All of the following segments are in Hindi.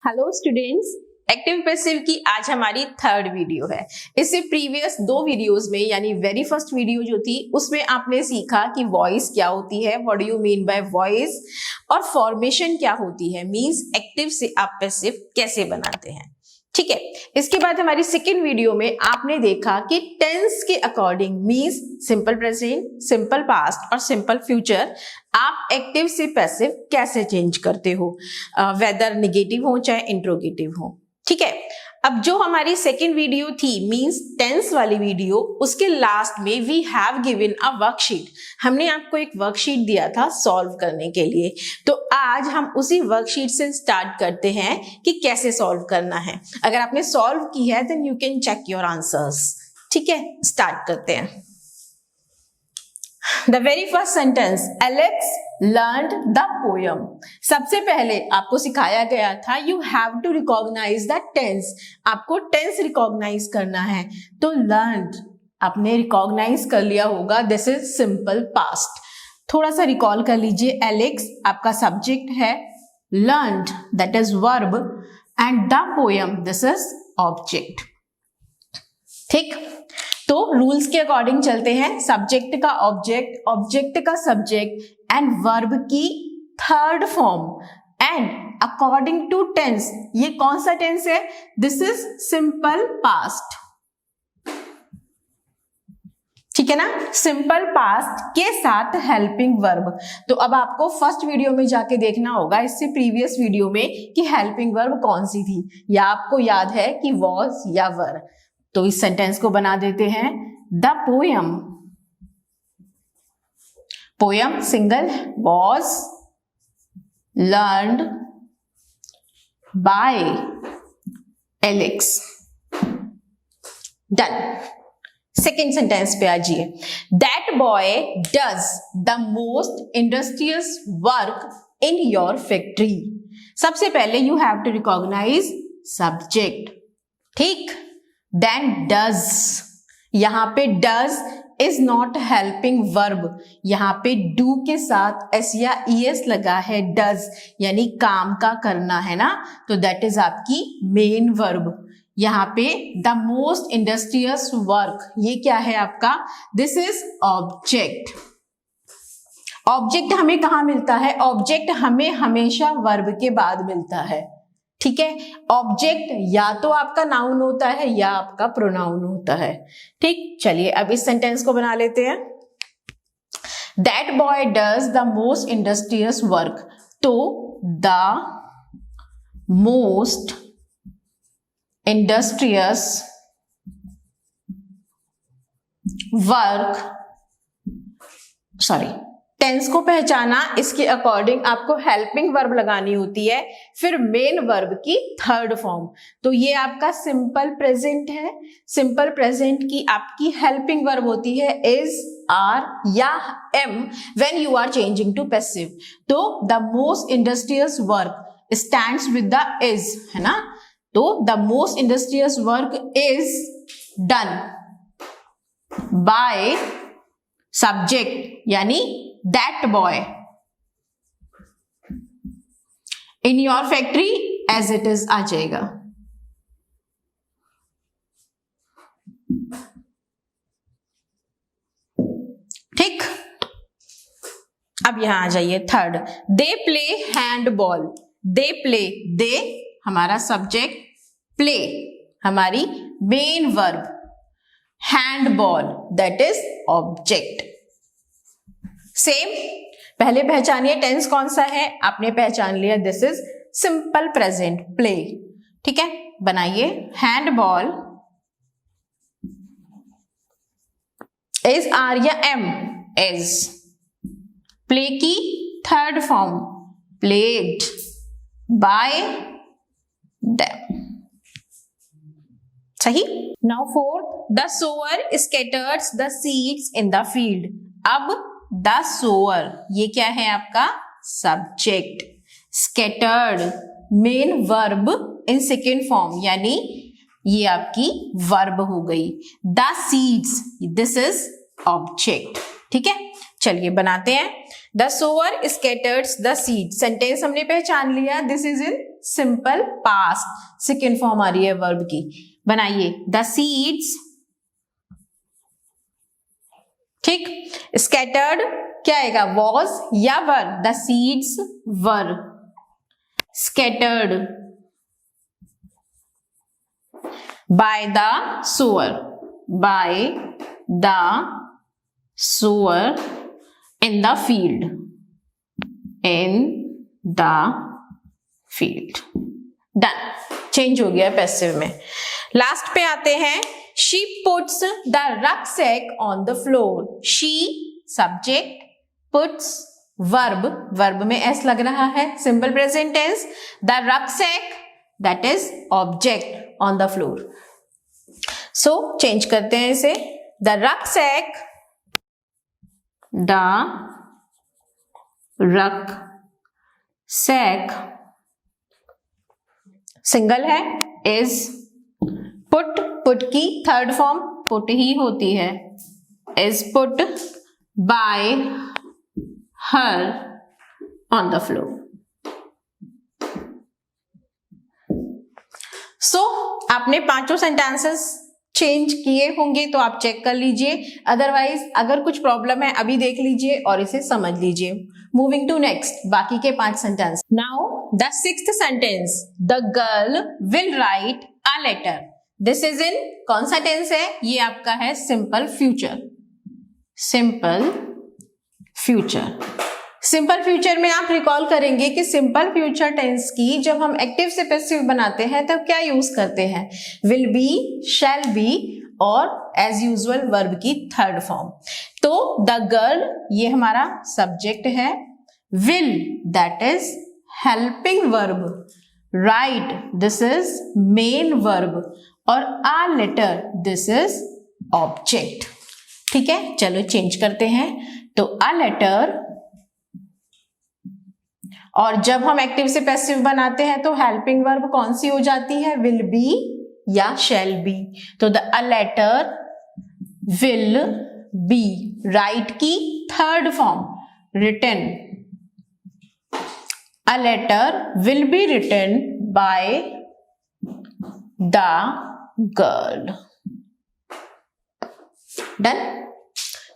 हेलो स्टूडेंट्स, एक्टिव पैसिव की आज हमारी थर्ड वीडियो है। इससे प्रीवियस दो वीडियोस में यानी वेरी फर्स्ट वीडियो जो थी उसमें आपने सीखा कि वॉइस क्या होती है, what do you mean by voice, और फॉर्मेशन क्या होती है, मींस एक्टिव से आप पैसिव कैसे बनाते हैं। ठीक है, इसके बाद हमारी सेकेंड वीडियो में आपने देखा कि टेंस के according means simple present, simple past और सिंपल फ्यूचर आप एक्टिव से पैसिव कैसे चेंज करते हो, वेदर नेगेटिव हो चाहे इंट्रोगेटिव हो। ठीक है, अब जो हमारी सेकेंड वीडियो थी मींस टेंस वाली वीडियो, उसके लास्ट में we have given a worksheet. हमने आपको एक वर्कशीट दिया था सॉल्व करने के लिए, तो आज हम उसी वर्कशीट से स्टार्ट करते हैं कि कैसे सॉल्व करना है। अगर आपने सॉल्व की है then you can check your answers. ठीक है, स्टार्ट करते हैं। The very first sentence, Alex learned the poem. सबसे पहले आपको सिखाया गया था you have to recognize the tense. आपको tense recognize करना है, तो learned आपने recognize कर लिया होगा, this is simple past. थोड़ा सा recall कर लीजिए, Alex आपका subject है, learned that is verb and the poem this is object. ठीक, तो रूल्स के अकॉर्डिंग चलते हैं। सब्जेक्ट का ऑब्जेक्ट, ऑब्जेक्ट का सब्जेक्ट एंड वर्ब की third form and according to tense. ये कौन सा टेंस है? This is simple past. ठीक है ना, सिंपल पास्ट के साथ हेल्पिंग वर्ब। तो अब आपको फर्स्ट वीडियो में जाके देखना होगा इससे प्रीवियस वीडियो में कि हेल्पिंग वर्ब कौन सी थी, या आपको याद है कि वॉज या वर। तो इस सेंटेंस को बना देते हैं, the poem, poem single, was learned by Alex. Done. Second sentence पे आ जाइए, that boy does the most industrious work in your factory. सबसे पहले you have to recognise subject. ठीक, then does, यहां पे does is not helping verb, यहां पे do के साथ s या es लगा है, does यानी काम का करना है ना, तो that is आपकी main verb। यहां पे the most industrious work, ये क्या है आपका? this is object। ऑब्जेक्ट हमें कहां मिलता है? ऑब्जेक्ट हमें हमेशा वर्ब के बाद मिलता है। ठीक है, ऑब्जेक्ट या तो आपका नाउन होता है या आपका प्रोनाउन होता है। ठीक, चलिए अब इस सेंटेंस को बना लेते हैं। That boy does the most industrious work, तो the most industrious work, sorry, tense को पहचाना, इसके अकॉर्डिंग आपको हेल्पिंग वर्ब लगानी होती है, फिर मेन वर्ब की थर्ड फॉर्म। तो ये आपका सिंपल प्रेजेंट है। सिंपल प्रेजेंट की आपकी हेल्पिंग वर्ब होती है इज, आर या am when you are changing to passive. तो the most industrious work stands with the is, है ना, तो the most industrious work is done by subject यानी that boy in your factory as it is आ जाएगा। ठीक, अब यहां आ जाइए third, they play handball. They play, they हमारा सब्जेक्ट, प्ले हमारी main verb, handball that is object. Same, पहले पहचानिए टेंस कौन सा है, आपने पहचान लिया, this is simple present, play. ठीक है, बनाइए, हैंडबॉल इज आर या एम, इज, प्ले की third form, played by them. सही। Now fourth, the sower scatters the seeds in the field. अब द सोअर ये क्या है आपका? Subject, scattered main verb in second form यानी ये आपकी वर्ब हो गई। The seeds this is object. ठीक है, चलिए बनाते हैं। The sower scatters the seed, sentence हमने पहचान लिया, this is in simple past, second form आ रही है वर्ब की। बनाइए द सीड्स, ठीक। स्कैटर्ड क्या आएगा, वॉज या were, the seeds were scattered by the sower, by the sower in the field, in the field. Done, change हो गया पैसिव में। लास्ट पे आते हैं, she puts the rucksack on the floor, she subject, puts verb, verb में एस लग रहा है, simple present tense, the rucksack that is object on the floor. So change करते हैं इसे, the rucksack, the rucksack single है, इज पुट, पुट की थर्ड फॉर्म पुट ही होती है, is put by her on the floor. So आपने पांचों सेंटेंसेस चेंज किए होंगे तो आप चेक कर लीजिए, अदरवाइज अगर कुछ प्रॉब्लम है अभी देख लीजिए और इसे समझ लीजिए। मूविंग टू नेक्स्ट, बाकी के 5 sentence. Now the 6th sentence, the girl will write a letter. This is in कौन सा टेंस है, ये आपका है simple future, simple future. Simple future में आप रिकॉल करेंगे कि सिंपल फ्यूचर टेंस की जब हम एक्टिव से पैसिव बनाते हैं तब क्या यूज करते हैं, विल बी, शैल बी और एज यूजुअल वर्ब की थर्ड फॉर्म। तो द गर्ल ये हमारा सब्जेक्ट है, will that is helping verb, write this is main verb और a letter this is object. ठीक है, चलो चेंज करते हैं। तो अ लेटर, और जब हम एक्टिव से पैसिव बनाते हैं तो हेल्पिंग वर्ब कौन सी हो जाती है, विल बी या शैल बी। तो the a letter will be, write की third form written, a letter will be written by the girl. Done.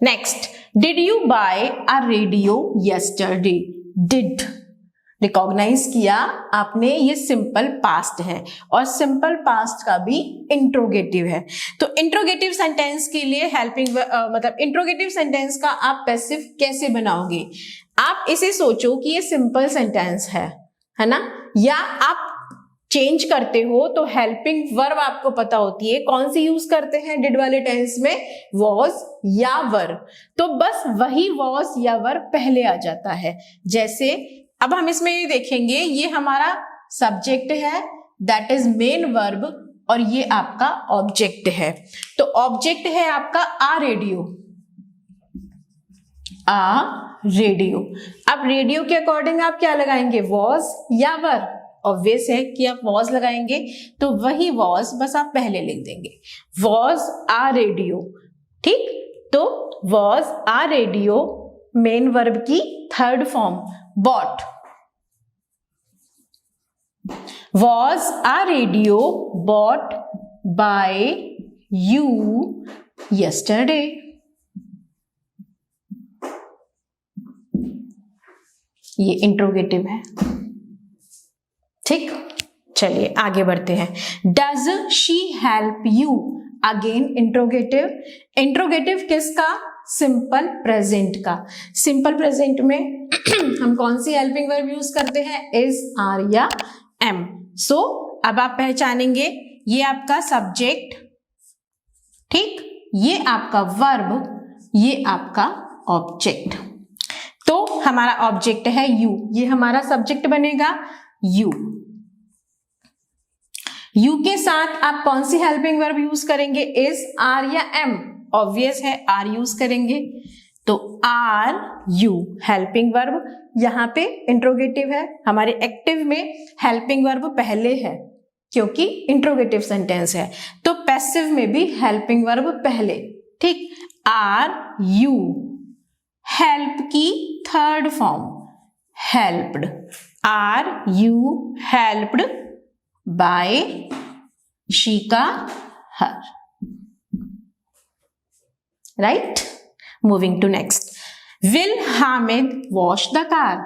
Next, did you buy a radio yesterday. Did recognise किया आपने, ये सिंपल पास्ट है और सिंपल पास्ट का भी इंट्रोगेटिव है। तो इंट्रोगेटिव सेंटेंस के लिए हेल्पिंग मतलब इंट्रोगेटिव सेंटेंस का आप पैसिव कैसे बनाओगे, आप इसे सोचो कि ये सिंपल सेंटेंस है ना, या आप चेंज करते हो तो हेल्पिंग वर्ब आपको पता होती है, कौन सी यूज करते हैं डिड वाले टेंस में, वॉज या वर। तो बस वही वॉज या वर पहले आ जाता है। जैसे अब हम इसमें ये देखेंगे, ये हमारा सब्जेक्ट है दैट इज मेन वर्ब और ये आपका ऑब्जेक्ट है। तो ऑब्जेक्ट है आपका आ रेडियो, आ रेडियो। अब रेडियो के अकॉर्डिंग आप क्या लगाएंगे, वॉज या वर। ऑब्वियस है कि आप वॉज लगाएंगे तो वही वॉज बस आप पहले लिख देंगे, वॉज आ रेडियो। ठीक, तो was a radio main verb की third form, bought. Was a radio bought by you yesterday. ये इंट्रोगेटिव है। ठीक, चलिए आगे बढ़ते हैं। Does she help you, again interrogative. Interrogative किसका, सिंपल प्रेजेंट का। सिंपल प्रेजेंट में हम कौन सी हेल्पिंग वर्ब यूज करते हैं, इज, आर या एम। सो अब आप पहचानेंगे, ये आपका सब्जेक्ट, ठीक, ये आपका वर्ब, ये आपका ऑब्जेक्ट। तो हमारा ऑब्जेक्ट है यू, ये हमारा सब्जेक्ट बनेगा यू। यू के साथ आप कौन सी हेल्पिंग वर्ब यूज करेंगे, इज, आर या एम। ऑब्वियस है आर यूज करेंगे, तो आर यू हेल्पिंग वर्ब। यहां पे इंट्रोगेटिव है, हमारे एक्टिव में हेल्पिंग वर्ब पहले है क्योंकि इंट्रोगेटिव सेंटेंस है, तो पैसिव में भी हेल्पिंग वर्ब पहले। ठीक, आर यू हेल्प की third form helped, are you helped by Shika her, right. Moving to next, will Hamid wash the car.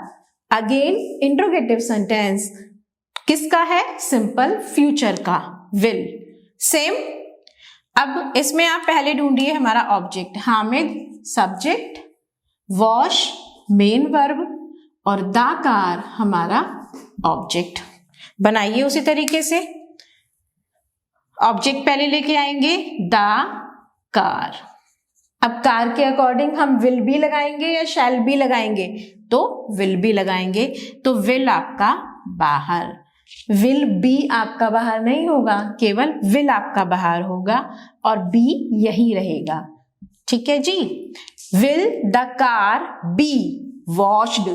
Again interrogative sentence किसका है? सिंपल फ्यूचर का, विल। सेम, अब इसमें आप पहले ढूंढिए हमारा object, Hamid subject, wash main verb और द कार हमारा ऑब्जेक्ट। बनाइए उसी तरीके से, ऑब्जेक्ट पहले लेके आएंगे द कार। अब कार के अकॉर्डिंग हम विल भी लगाएंगे या शैल भी लगाएंगे? तो विल भी लगाएंगे। तो विल आपका बाहर, विल बी आपका बाहर नहीं होगा, केवल विल आपका बाहर होगा और बी यही रहेगा। ठीक है जी। Will the car be washed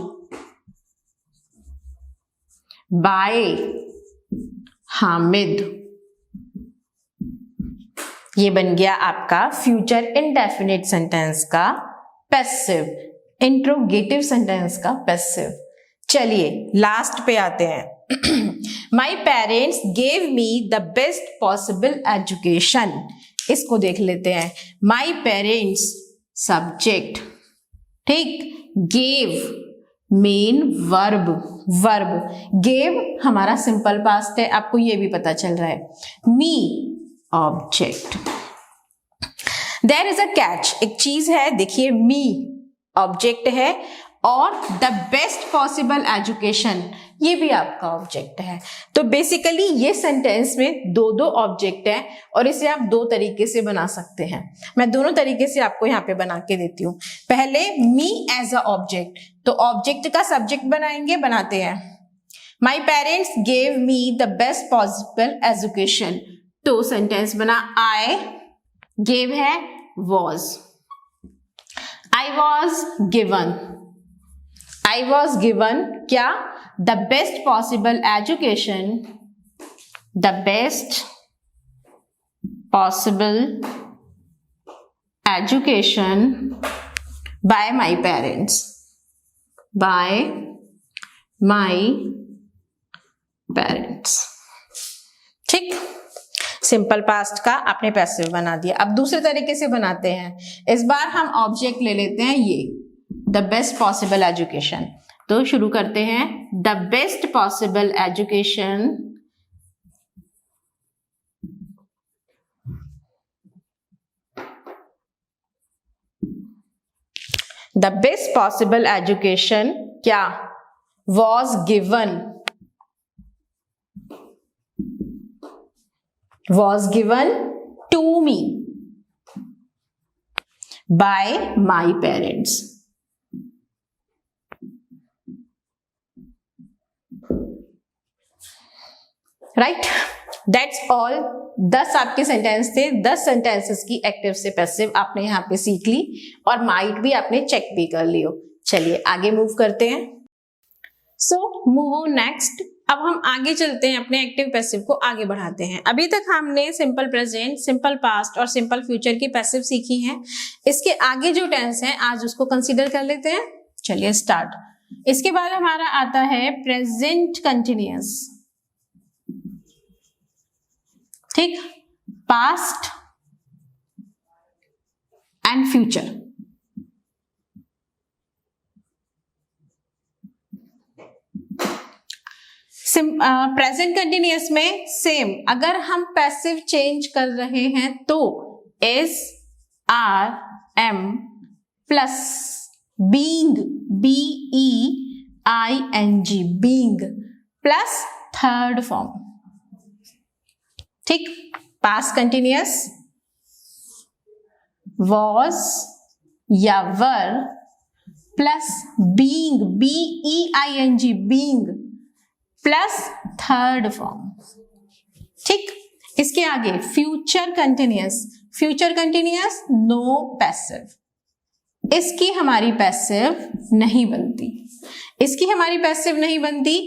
by Hamid. ये बन गया आपका फ्यूचर इंडेफिनिट सेंटेंस का पैसिव, इंट्रोगेटिव सेंटेंस का पैसिव। चलिए लास्ट पे आते हैं। My parents gave me the best possible education. इसको देख लेते हैं। माई पेरेंट्स सब्जेक्ट, ठीक, gave main verb, verb gave हमारा सिंपल पास्ट है, आपको ये भी पता चल रहा है। Me object. There is a catch, एक चीज है, देखिए मी ऑब्जेक्ट है और द बेस्ट पॉसिबल एजुकेशन ये भी आपका ऑब्जेक्ट है। तो बेसिकली ये सेंटेंस में दो दो ऑब्जेक्ट है और इसे आप दो तरीके से बना सकते हैं। मैं दोनों तरीके से आपको यहाँ पे बना के देती हूँ। पहले मी एज अ ऑब्जेक्ट, तो ऑब्जेक्ट का सब्जेक्ट बनाएंगे, बनाते हैं। My parents gave me the best possible education, तो सेंटेंस बना आई, गेव है was, I was given, I was given क्या? The best possible education, the best possible education by my parents, by my parents. ठीक, सिंपल पास्ट का आपने पैसिव बना दिया। अब दूसरे तरीके से बनाते हैं। इस बार हम ऑब्जेक्ट ले लेते हैं ये द बेस्ट पॉसिबल एजुकेशन। तो शुरू करते हैं। The best possible education the best possible education क्या? Was given, was given to me by my parents. Right? That's all. 10 आपके सेंटेंस थे। 10 सेंटेंसेस की एक्टिव से पैसिव आपने यहाँ पे सीख ली और माइट भी आपने चेक भी कर लियो। चलिए आगे मूव करते हैं। So move on next. अब हम आगे चलते हैं, अपने एक्टिव पैसिव को आगे बढ़ाते हैं। अभी तक हमने सिंपल प्रेजेंट, सिंपल पास्ट और सिंपल फ्यूचर की पैसिव सीखी हैं। इसके आगे जो टेंस है आज उसको कंसीडर कर लेते हैं। चलिए स्टार्ट। इसके बाद हमारा आता है प्रेजेंट कंटिन्यूअस, ठीक, past and future. Present continuous में सेम, अगर हम पैसिव चेंज कर रहे हैं तो is are am plus being, B E I N G, being plus third form. ठीक, पास्ट कंटिन्यूअस वॉज या were plus being, B E I N G, being plus third form. ठीक, इसके आगे future continuous, future continuous no passive, इसकी हमारी पैसिव नहीं बनती, इसकी हमारी पैसिव नहीं बनती।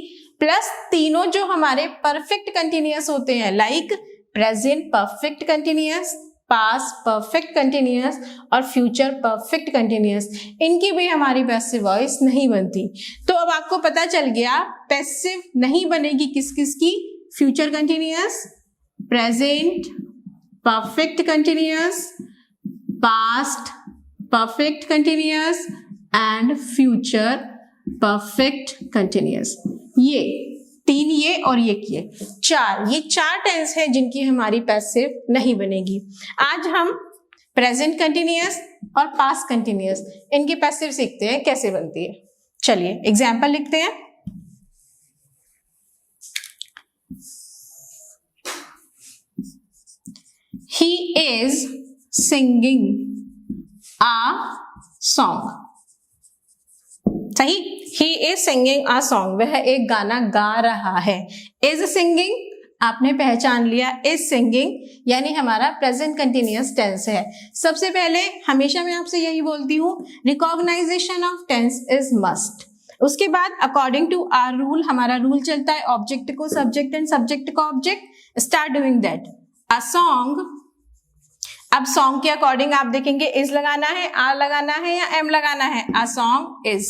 प्लस तीनों जो हमारे परफेक्ट कंटिन्यूअस होते हैं, like present perfect continuous, past perfect continuous और फ्यूचर परफेक्ट कंटिन्यूअस, इनकी भी हमारी पैसिव वॉइस नहीं बनती। तो अब आपको पता चल गया पैसिव नहीं बनेगी किस किस की, future continuous, present perfect continuous, past perfect continuous and future perfect continuous. ये तीन, ये और ये किए चार, ये चार टेंस है जिनकी हमारी पैसिव नहीं बनेगी। आज हम प्रेजेंट कंटिन्यूअस और पास्ट कंटिन्यूअस इनकी पैसिव सीखते हैं कैसे बनती है। चलिए एग्जाम्पल लिखते हैं। He is singing a song. सही, he is singing a song, वह एक गाना गा रहा है। is singing आपने पहचान लिया, is singing यानी हमारा प्रेजेंट कंटिन्यूअस टेंस है। सबसे पहले हमेशा मैं आपसे यही बोलती हूँ, recognization of tense is must. उसके बाद अकॉर्डिंग टू आवर रूल, हमारा रूल चलता है ऑब्जेक्ट को सब्जेक्ट एंड सब्जेक्ट को object. Start doing that. A song, अब सॉन्ग के अकॉर्डिंग आप देखेंगे इज लगाना है, आर लगाना है या एम लगाना है। अ सॉन्ग इज।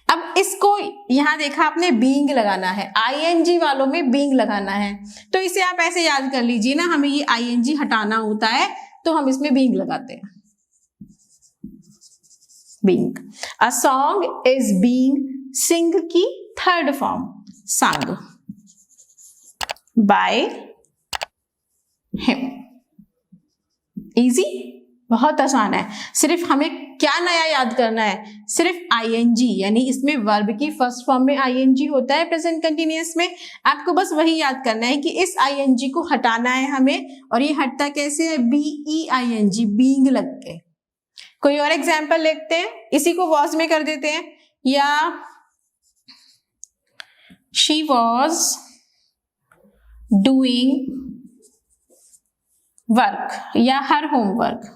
अब इसको यहां देखा आपने बीइंग लगाना है, आईएनजी वालों में बीइंग लगाना है, तो इसे आप ऐसे याद कर लीजिए ना, हमें ये आईएनजी हटाना होता है तो हम इसमें बीइंग लगाते हैं, being. A song is being, sing की third form sung by him. Easy, बहुत आसान है। सिर्फ हमें क्या नया याद करना है, सिर्फ आईएनजी, यानी इसमें वर्ब की फर्स्ट फॉर्म में आईएनजी होता है प्रेजेंट कंटिन्यूअस में। आपको बस वही याद करना है कि इस आईएनजी को हटाना है हमें, और ये हटता कैसे है, बीईआईएनजी, बीइंग लग के। कोई और एग्जाम्पल लिखते हैं, इसी को वॉज में कर देते हैं, या शी वॉज डूइंग वर्क या हर होमवर्क।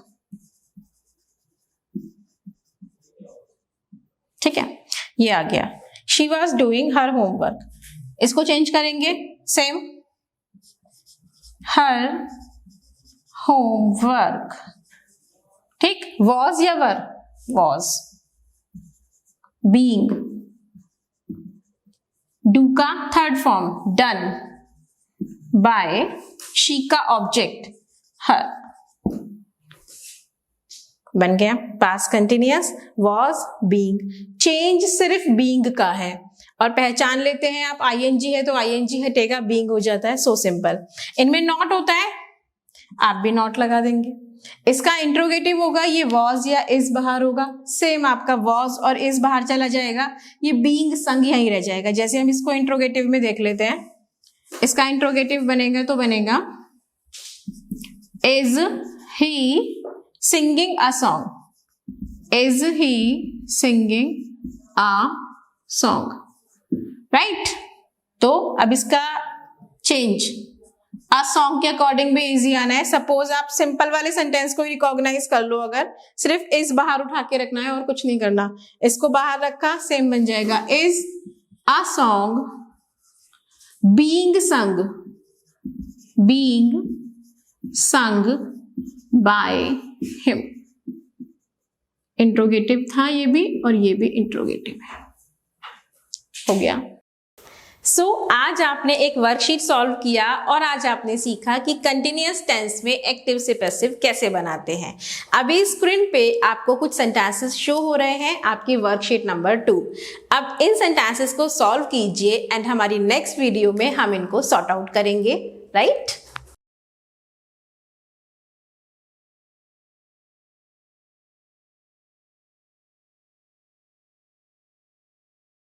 ठीक है, ये आ गया, she was doing her homework. इसको चेंज करेंगे, सेम, हर होमवर्क। ठीक, वॉज या वर, वॉज। बीइंग, डू का third form done by, she का ऑब्जेक्ट हर, बन गया past continuous, was, being. Change सिर्फ बीइंग का है, और पहचान लेते हैं आप, आईएनजी है तो आईएनजी हटेगा, बीइंग हो जाता है, सो सिंपल। इनमें नॉट होता है, आप भी नॉट लगा देंगे। इसका इंट्रोगेटिव होगा, ये वॉज या इज बाहर होगा, सेम आपका वॉज और इज बाहर चला जाएगा, ये बीइंग संग यहीं रह जाएगा। जैसे हम इसको इंट्रोगेटिव में देख लेते हैं, इसका इंट्रोगेटिव बनेगा तो बनेगा is he singing a song, is he singing a song, right. तो अब इसका चेंज अ सॉन्ग के अकॉर्डिंग भी इजी आना है। सपोज आप सिंपल वाले सेंटेंस को रिकॉग्नाइज कर लो, अगर सिर्फ इज बाहर उठा के रखना है और कुछ नहीं करना, इसको बाहर रखा, सेम बन जाएगा, इज अ सॉन्ग बीइंग संग, बीइंग संग बाय हिम। इंट्रोगेटिव था ये भी, और ये भी इंट्रोगेटिव है, हो गया। आज आपने एक वर्कशीट सॉल्व किया और आज आपने सीखा कि कंटिन्यूअस टेंस में एक्टिव से पैसिव कैसे बनाते हैं। अभी स्क्रीन पे आपको कुछ सेंटेंसेस शो हो रहे हैं, आपकी वर्कशीट नंबर 2। अब इन सेंटेंसेस को सॉल्व कीजिए एंड हमारी नेक्स्ट वीडियो में हम इनको सॉर्ट आउट करेंगे, राइट?